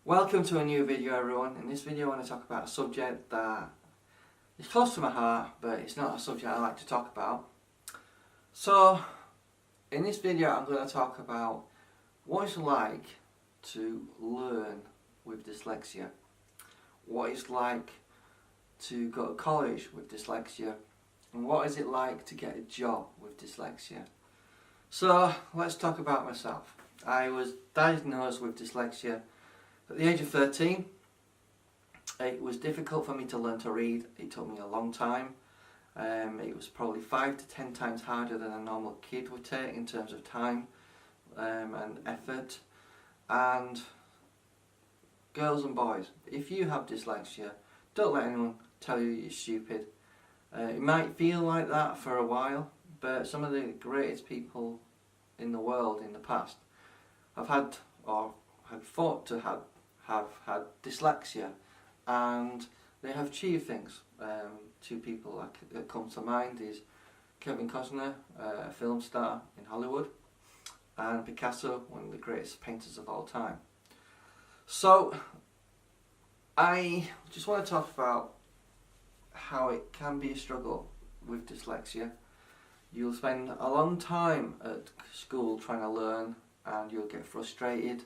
Welcome to a new video, everyone. In this video I want to talk about a subject that is close to my heart, but it's not a subject I like to talk about. So in this video I'm going to talk about what it's like to learn with dyslexia, what it's like to go to college with dyslexia, and what is it like to get a job with dyslexia. So let's talk about myself. I was diagnosed with dyslexia at the age of 13. It was difficult for me to learn to read. It took me a long time. It was probably 5 to 10 times harder than a normal kid would take in terms of time and effort. And girls and boys, if you have dyslexia, don't let anyone tell you you're stupid. It might feel like that for a while, but some of the greatest people in the world in the past have had or had thought to have had dyslexia, and they have achieved things. Two people that come to mind is Kevin Costner, a film star in Hollywood, and Picasso, one of the greatest painters of all time. So I just want to talk about how it can be a struggle with dyslexia. You'll spend a long time at school trying to learn and you'll get frustrated.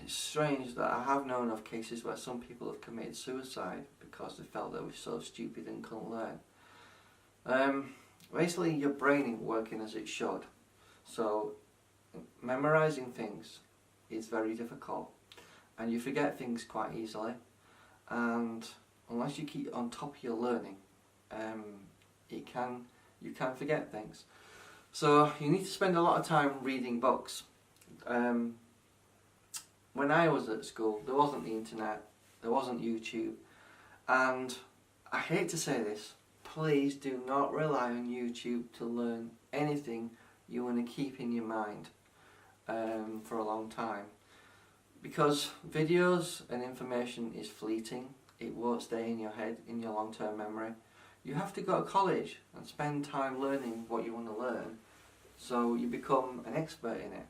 It's strange that I have known of cases where some people have committed suicide because they felt they were so stupid and couldn't learn. Basically your brain ain't working as it should, so memorising things is very difficult and you forget things quite easily, and unless you keep on top of your learning, you can forget things. So you need to spend a lot of time reading books. When I was at school, there wasn't the internet, there wasn't YouTube, and I hate to say this, please do not rely on YouTube to learn anything you want to keep in your mind for a long time, because videos and information is fleeting. It won't stay in your head, in your long-term memory. You have to go to college and spend time learning what you want to learn so you become an expert in it.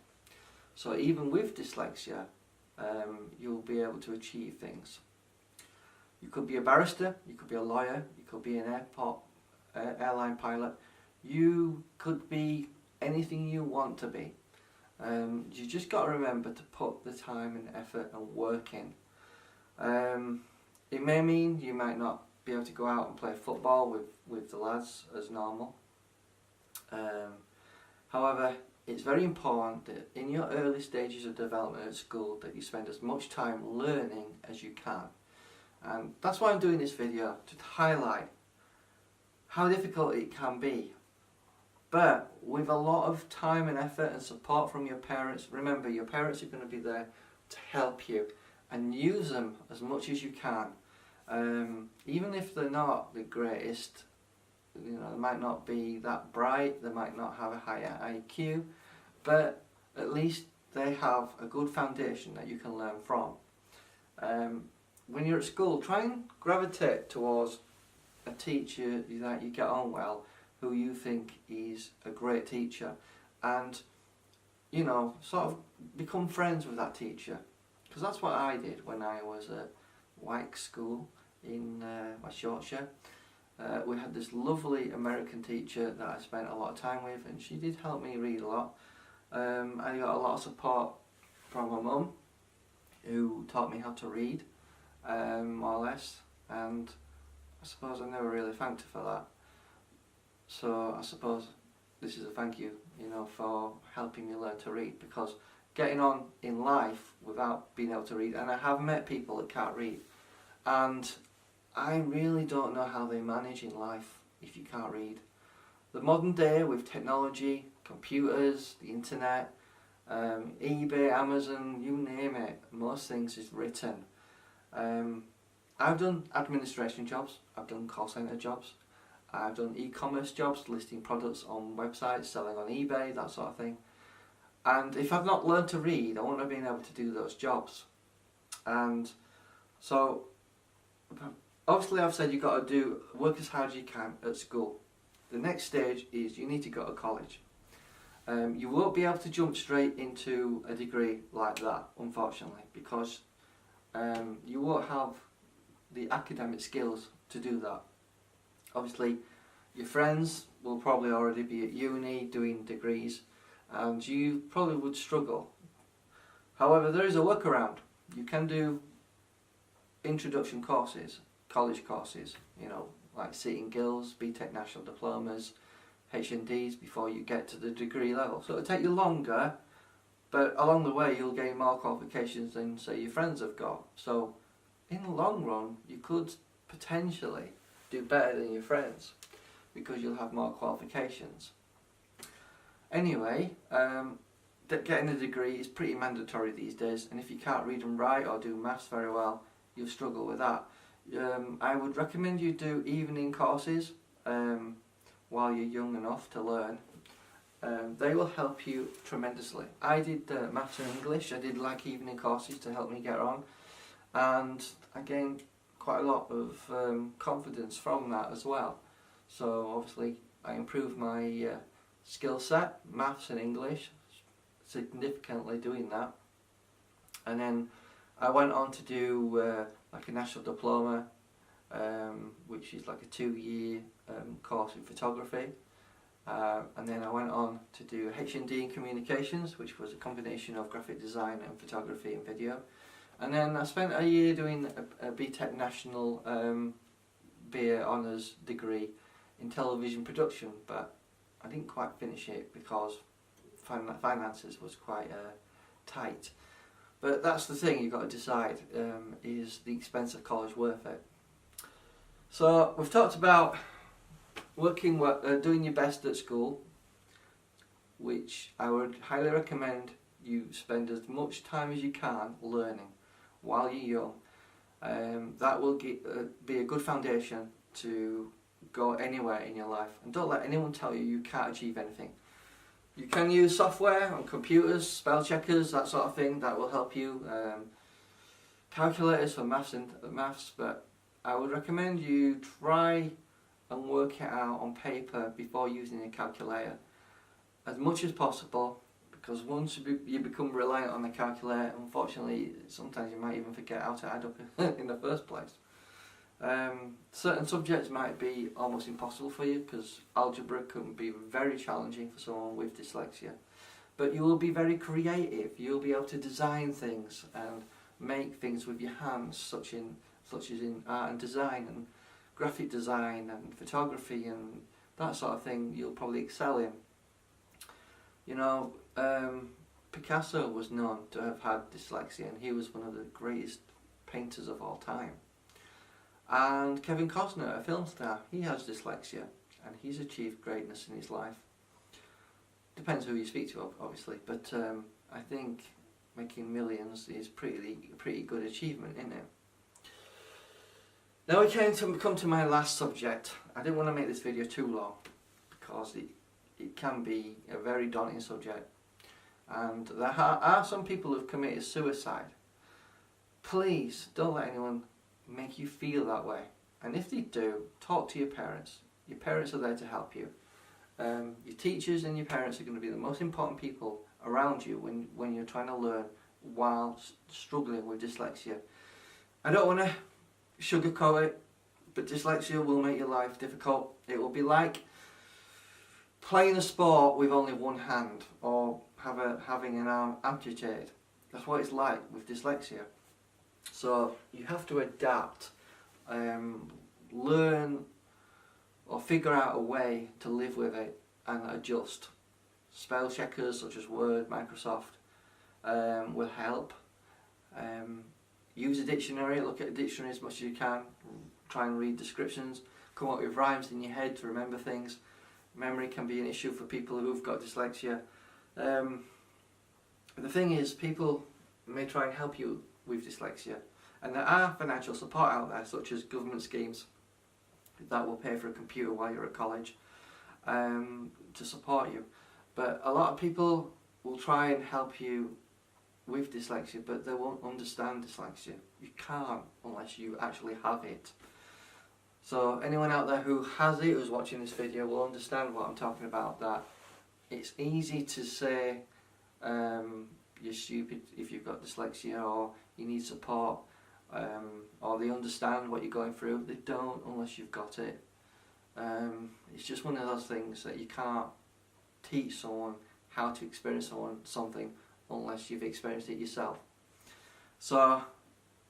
So even with dyslexia, you'll be able to achieve things. You could be a barrister, you could be a lawyer, you could be an airline pilot. You could be anything you want to be. You just got to remember to put the time and effort and work in. It may mean you might not be able to go out and play football with the lads as normal. However, it's very important that in your early stages of development at school that you spend as much time learning as you can. And that's why I'm doing this video, to highlight how difficult it can be. But with a lot of time and effort and support from your parents, remember your parents are going to be there to help you, and use them as much as you can. Even if they're not the greatest, you know, they might not be that bright, they might not have a higher IQ, but at least they have a good foundation that you can learn from. When you're at school, try and gravitate towards a teacher that you get on well, who you think is a great teacher, and you know, sort of become friends with that teacher, because that's what I did when I was at White School in West Yorkshire. We had this lovely American teacher that I spent a lot of time with, and she did help me read a lot. I got a lot of support from my mum, who taught me how to read, more or less, and I suppose I never really thanked her for that. So I suppose this is a thank you, you know, for helping me learn to read, because getting on in life without being able to read, and I have met people that can't read, and I really don't know how they manage in life if you can't read. The modern day with technology, computers, the internet, eBay, Amazon, you name it, most things is written. I've done administration jobs, I've done call centre jobs, I've done e-commerce jobs, listing products on websites, selling on eBay, that sort of thing. And if I've not learned to read, I wouldn't have been able to do those jobs. And so obviously I've said you've got to work as hard as you can at school. The next stage is you need to go to college. You won't be able to jump straight into a degree like that, unfortunately, because you won't have the academic skills to do that. Obviously, your friends will probably already be at uni doing degrees, and you probably would struggle. However, there is a workaround. You can do introduction courses, college courses, you know, like Sitting Guilds, BTEC National Diplomas, HNDs before you get to the degree level. So it'll take you longer, but along the way you'll gain more qualifications than, say, your friends have got. So in the long run, you could potentially do better than your friends because you'll have more qualifications. Anyway, getting a degree is pretty mandatory these days, and if you can't read and write or do maths very well, you'll struggle with that. I would recommend you do evening courses while you're young enough to learn. They will help you tremendously. I did maths and English. I did like evening courses to help me get on, and I gained quite a lot of confidence from that as well. So obviously I improved my skill set, maths and English, significantly doing that. And then I went on to do like a national diploma, which is like a 2-year course in photography. And then I went on to do HND in communications, which was a combination of graphic design and photography and video. And then I spent a year doing a BTEC National BA Honours degree in television production, but I didn't quite finish it because finances was quite tight. But that's the thing you've got to decide, is the expense of college worth it? So we've talked about doing your best at school, which I would highly recommend you spend as much time as you can learning while you're young. That will be a good foundation to go anywhere in your life, and don't let anyone tell you you can't achieve anything. You can use software on computers, spell checkers, that sort of thing, that will help you. Calculators for maths, but I would recommend you try and work it out on paper before using a calculator as much as possible, because once you become reliant on the calculator, unfortunately sometimes you might even forget how to add up in the first place. Certain subjects might be almost impossible for you, because algebra can be very challenging for someone with dyslexia, but you will be very creative. You'll be able to design things and make things with your hands, such as in art and design and graphic design and photography and that sort of thing. You'll probably excel in. You know, Picasso was known to have had dyslexia, and he was one of the greatest painters of all time. And Kevin Costner, a film star, he has dyslexia, and he's achieved greatness in his life. Depends who you speak to, obviously, but I think making millions is pretty good achievement, isn't it? Now we come to my last subject. I didn't want to make this video too long, because it can be a very daunting subject, and there are some people who've committed suicide. Please don't let anyone make you feel that way, and if they do, talk to your parents. Your parents are there to help you. Your teachers and your parents are going to be the most important people around you when you're trying to learn while struggling with dyslexia. I don't want to sugarcoat it, but dyslexia will make your life difficult. It will be like playing a sport with only one hand, or having an arm amputated. That's what it's like with dyslexia. So you have to adapt, learn or figure out a way to live with it and adjust. Spell checkers such as Word, Microsoft will help. Use a dictionary, look at a dictionary as much as you can, try and read descriptions, come up with rhymes in your head to remember things. Memory can be an issue for people who've got dyslexia. The thing is, people may try and help you with dyslexia, and there are financial support out there, such as government schemes that will pay for a computer while you're at college to support you. But a lot of people will try and help you with dyslexia, but they won't understand dyslexia. You can't unless you actually have it. So anyone out there who has it, who's watching this video, will understand what I'm talking about, that it's easy to say you're stupid if you've got dyslexia or you need support, or they understand what you're going through. They don't unless you've got it. It's just one of those things that you can't teach someone how to experience something unless you've experienced it yourself. So,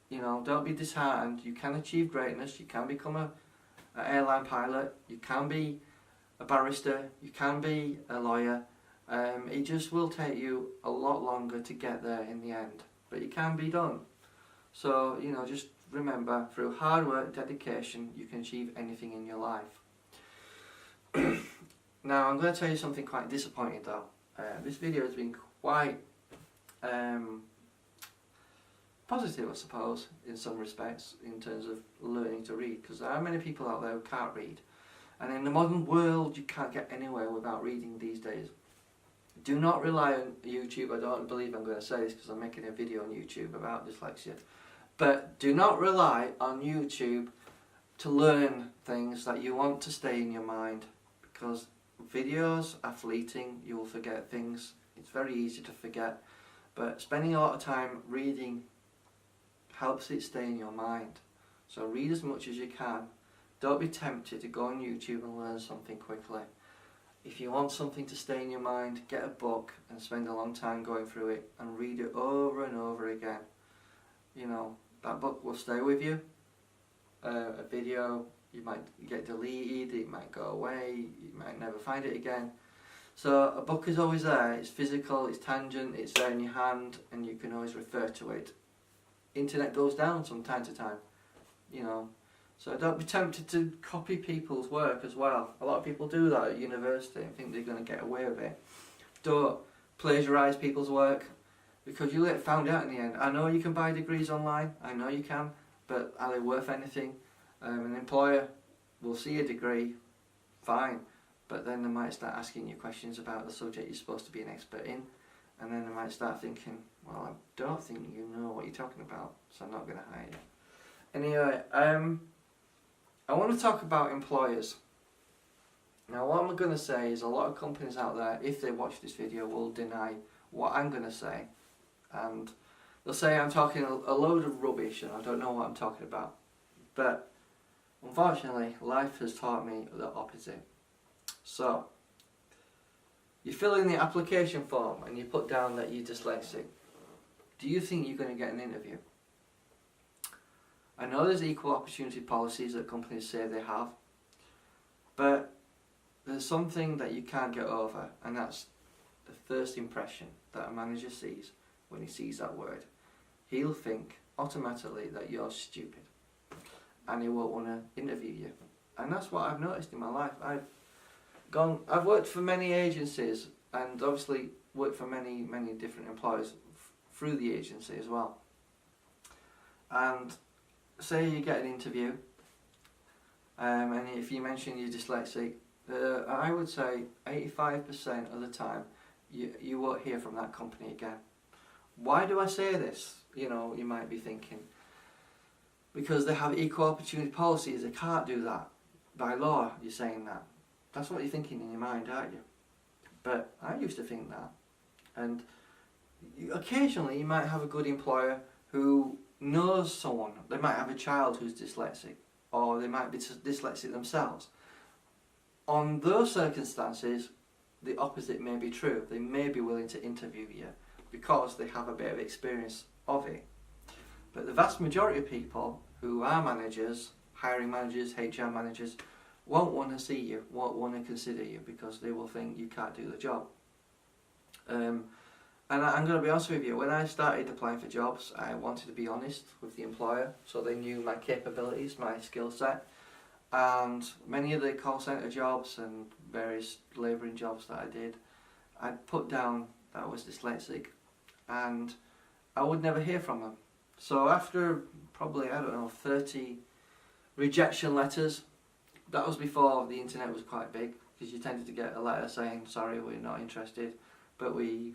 you know, don't be disheartened. You can achieve greatness. You can become an airline pilot. You can be a barrister. You can be a lawyer. It just will take you a lot longer to get there in the end, but it can be done. So, you know, just remember, through hard work, dedication, you can achieve anything in your life. Now, I'm going to tell you something quite disappointing though. This video has been quite positive, I suppose, in some respects, in terms of learning to read, because there are many people out there who can't read. And in the modern world, you can't get anywhere without reading these days. Do not rely on YouTube. I don't believe I'm going to say this because I'm making a video on YouTube about dyslexia. But do not rely on YouTube to learn things that you want to stay in your mind, because videos are fleeting. You will forget things. It's very easy to forget. But spending a lot of time reading helps it stay in your mind. So read as much as you can. Don't be tempted to go on YouTube and learn something quickly. If you want something to stay in your mind, get a book and spend a long time going through it and read it over and over again. You know, that book will stay with you. A video, you might get deleted, it might go away, you might never find it again. So a book is always there. It's physical, it's tangent, it's there in your hand, and you can always refer to it. Internet goes down from time to time, you know. So don't be tempted to copy people's work as well. A lot of people do that at university and think they're going to get away with it. Don't plagiarise people's work, because you'll get found out in the end. I know you can buy degrees online, I know you can, but are they worth anything? An employer will see a degree, fine, but then they might start asking you questions about the subject you're supposed to be an expert in, and then they might start thinking, well, I don't think you know what you're talking about, so I'm not going to hire you. Anyway, I want to talk about employers. Now, what I'm going to say is a lot of companies out there, if they watch this video, will deny what I'm going to say, and they'll say I'm talking a load of rubbish and I don't know what I'm talking about. But unfortunately, life has taught me the opposite. So, you fill in the application form and you put down that you're dyslexic. Do you think you're going to get an interview? I know there's equal opportunity policies that companies say they have, but there's something that you can't get over, and that's the first impression that a manager sees when he sees that word. He'll think automatically that you're stupid, and he won't want to interview you. And that's what I've noticed in my life. I've worked for many agencies, and obviously worked for many different employers through the agency as well. And say you get an interview, and if you mention you're dyslexic, I would say 85% of the time you won't hear from that company again. Why do I say this? You know, you might be thinking, because they have equal opportunity policies, they can't do that. By law, you're saying that. That's what you're thinking in your mind, aren't you? But I used to think that. And occasionally you might have a good employer who knows someone. They might have a child who's dyslexic, or they might be dyslexic themselves. On those circumstances, the opposite may be true. They may be willing to interview you because they have a bit of experience of it. But the vast majority of people who are managers, hiring managers, HR managers, won't want to see you, won't want to consider you, because they will think you can't do the job. And I'm going to be honest with you, when I started applying for jobs, I wanted to be honest with the employer, so they knew my capabilities, my skill set. And many of the call centre jobs and various labouring jobs that I did, I'd put down that I was dyslexic, and I would never hear from them. So after probably, 30 rejection letters, that was before the internet was quite big, because you tended to get a letter saying, sorry, we're not interested, but we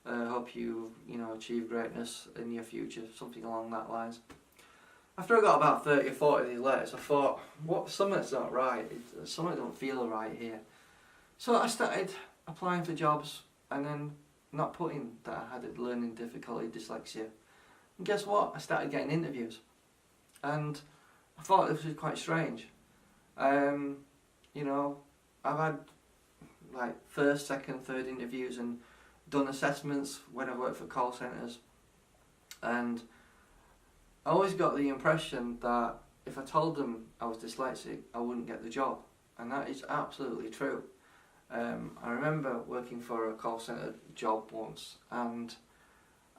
hope you achieve greatness in your future, something along that lines. After I got about 30 or 40 of these letters, I thought, something's not right, something don't feel right here. So I started applying for jobs and then not putting that I had a learning difficulty, dyslexia. And guess what? I started getting interviews. And I thought this was quite strange. You know, I've had like first, second, third interviews and done assessments when I worked for call centres, and I always got the impression that if I told them I was dyslexic, I wouldn't get the job, and that is absolutely true. I remember working for a call centre job once, and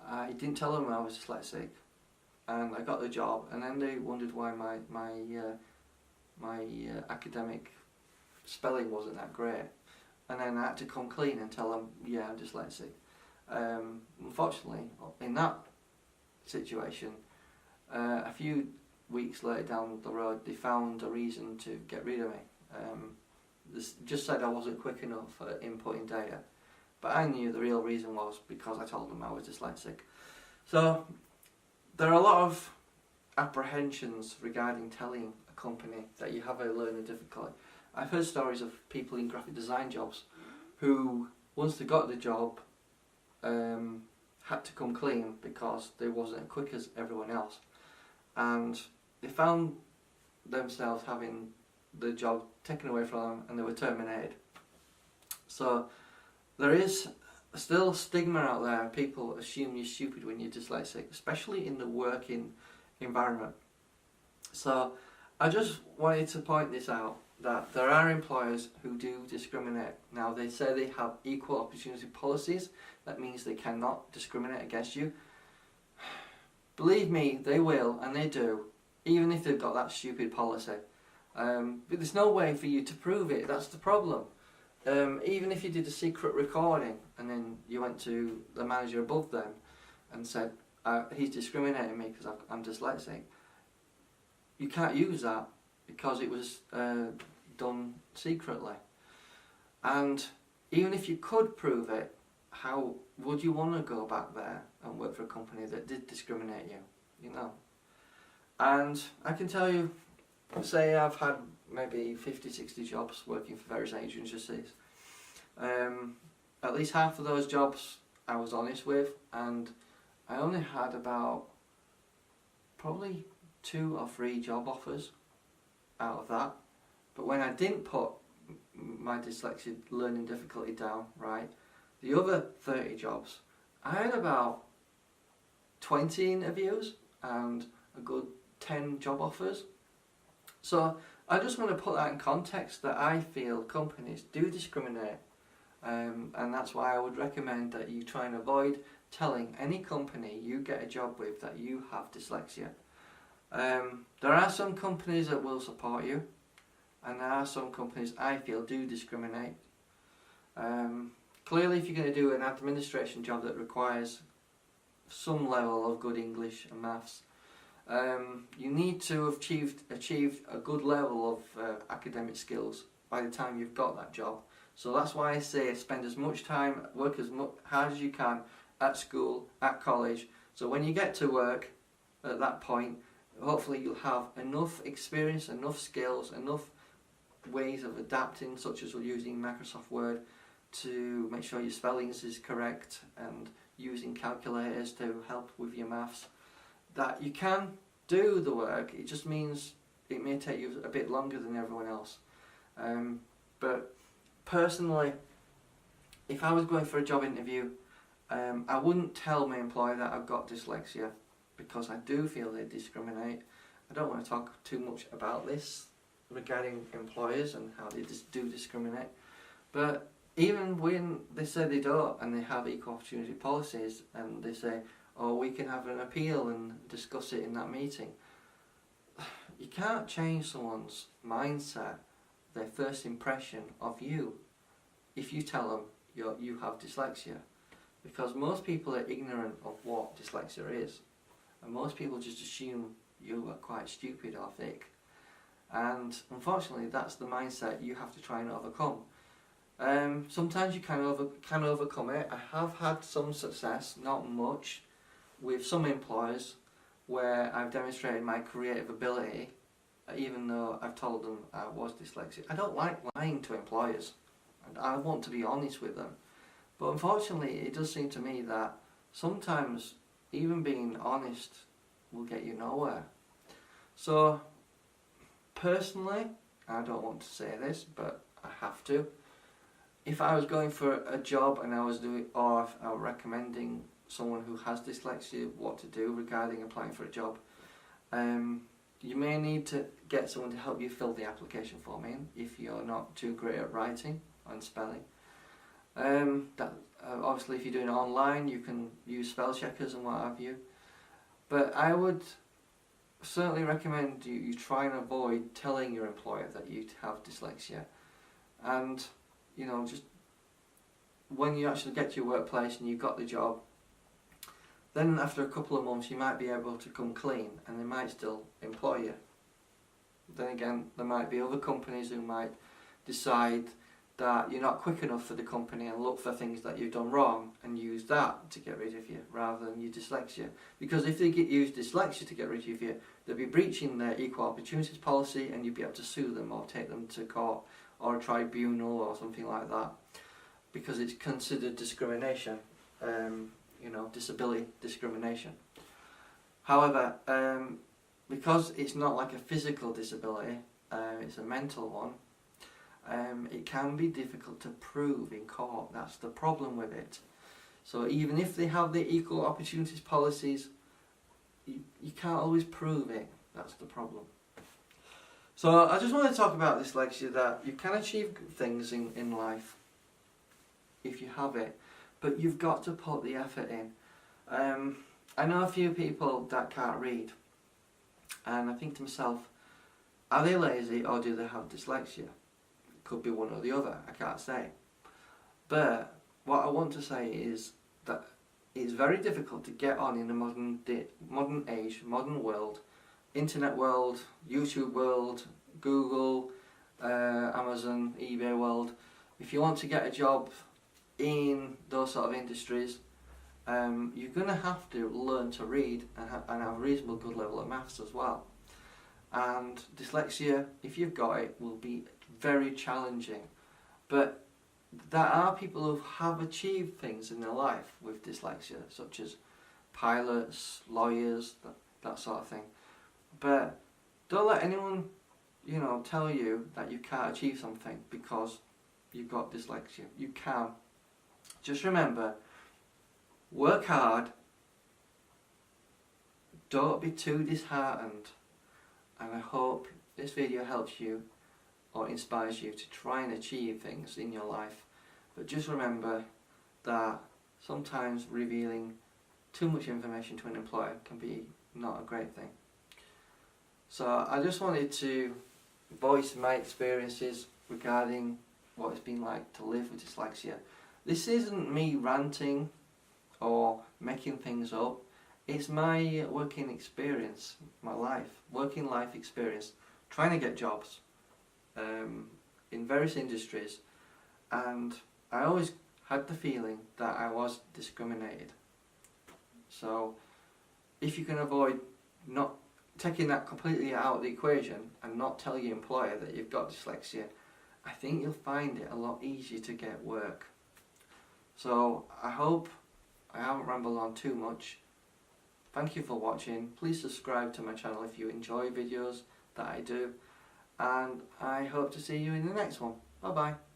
I didn't tell them I was dyslexic, and I got the job, and then they wondered why my academic spelling wasn't that great, and then I had to come clean and tell them, yeah, I'm dyslexic. Unfortunately, in that situation, a few weeks later down the road, they found a reason to get rid of me. This just said I wasn't quick enough at inputting data, but I knew the real reason was because I told them I was dyslexic. So there are a lot of apprehensions regarding telling a company that you have a learning difficulty. I've heard stories of people in graphic design jobs who, once they got the job, had to come clean because they wasn't as quick as everyone else, and they found themselves having the job taken away from them and they were terminated. So there is still stigma out there. People assume you're stupid when you're dyslexic, especially in the working environment. So I just wanted to point this out, that there are employers who do discriminate. Now they say they have equal opportunity policies. That means they cannot discriminate against you. Believe me, they will, and they do, even if they've got that stupid policy. But there's no way for you to prove it. That's the problem. Even if you did a secret recording and then you went to the manager above them and said, he's discriminating me because I'm dyslexic, you can't use that because it was done secretly. And even if you could prove it, how would you want to go back there and work for a company that did discriminate you, you know? And I can tell you, say I've had maybe 50, 60 jobs working for various agencies. At least half of those jobs I was honest with, and I only had about probably 2 or 3 job offers out of that. But when I didn't put my dyslexia learning difficulty down, right, the other 30 jobs, I had about 20 interviews and a good 10 job offers. So I just want to put that in context, that I feel companies do discriminate, and that's why I would recommend that you try and avoid telling any company you get a job with that you have dyslexia. There are some companies that will support you, and there are some companies I feel do discriminate. Clearly, if you're going to do an administration job that requires some level of good English and maths, you need to have achieved a good level of academic skills by the time you've got that job. So that's why I say spend as much time, work as hard as you can at school, at college, so when you get to work at that point, hopefully you'll have enough experience, enough skills, enough ways of adapting, such as using Microsoft Word to make sure your spellings is correct, and using calculators to help with your maths, that you can do the work. It just means it may take you a bit longer than everyone else. But personally, if I was going for a job interview, I wouldn't tell my employer that I've got dyslexia, because I do feel they discriminate. I don't want to talk too much about this regarding employers and how they do discriminate, but even when they say they don't and they have equal opportunity policies and they say, oh, we can have an appeal and discuss it in that meeting, you can't change someone's mindset, their first impression of you, if you tell them you have dyslexia. Because most people are ignorant of what dyslexia is, and most people just assume you are quite stupid or thick. And unfortunately, that's the mindset you have to try and overcome. Sometimes you can overcome it. I have had some success, not much, with some employers where I've demonstrated my creative ability, even though I've told them I was dyslexic. I don't like lying to employers, and I want to be honest with them. But unfortunately, it does seem to me that sometimes even being honest will get you nowhere. So personally, I don't want to say this, but I have to. If I was going for a job and I was doing, or if I was recommending someone who has dyslexia what to do regarding applying for a job, you may need to get someone to help you fill the application form in if you're not too great at writing and spelling. Obviously if you're doing it online, you can use spell checkers and what have you. But I would certainly recommend you try and avoid telling your employer that you have dyslexia. And, you know, just when you actually get to your workplace and you've got the job, then after a couple of months you might be able to come clean and they might still employ you. Then again, there might be other companies who might decide that you're not quick enough for the company and look for things that you've done wrong and use that to get rid of you rather than your dyslexia. Because if they use dyslexia to get rid of you, they'll be breaching their equal opportunities policy and you'll be able to sue them or take them to court or a tribunal or something like that, because it's considered discrimination, disability discrimination. However, because it's not like a physical disability, it's a mental one, it can be difficult to prove in court. That's the problem with it. So even if they have the equal opportunities policies, you can't always prove it. That's the problem. So I just want to talk about dyslexia, that you can achieve things in life if you have it, but you've got to put the effort in. I know a few people that can't read, and I think to myself, are they lazy or do they have dyslexia? It could be one or the other, I can't say. But what I want to say is that it's very difficult to get on in the modern age, modern world, internet world, YouTube world, Google, Amazon, eBay world. If you want to get a job in those sort of industries, you're going to have to learn to read and have a reasonable good level of maths as well. And dyslexia, if you've got it, will be very challenging. But there are people who have achieved things in their life with dyslexia, such as pilots, lawyers, that sort of thing. But don't let anyone, tell you that you can't achieve something because you've got dyslexia. You can. Just remember, work hard, don't be too disheartened, and I hope this video helps you or inspires you to try and achieve things in your life. But just remember that sometimes revealing too much information to an employer can be not a great thing. So I just wanted to voice my experiences regarding what it's been like to live with dyslexia. This isn't me ranting or making things up. It's my working experience, my working life experience, trying to get jobs in various industries, and I always had the feeling that I was discriminated. So if you can avoid not taking that completely out of the equation and not tell your employer that you've got dyslexia, I think you'll find it a lot easier to get work. So I hope I haven't rambled on too much. Thank you for watching. Please subscribe to my channel if you enjoy videos that I do, and I hope to see you in the next one. Bye bye.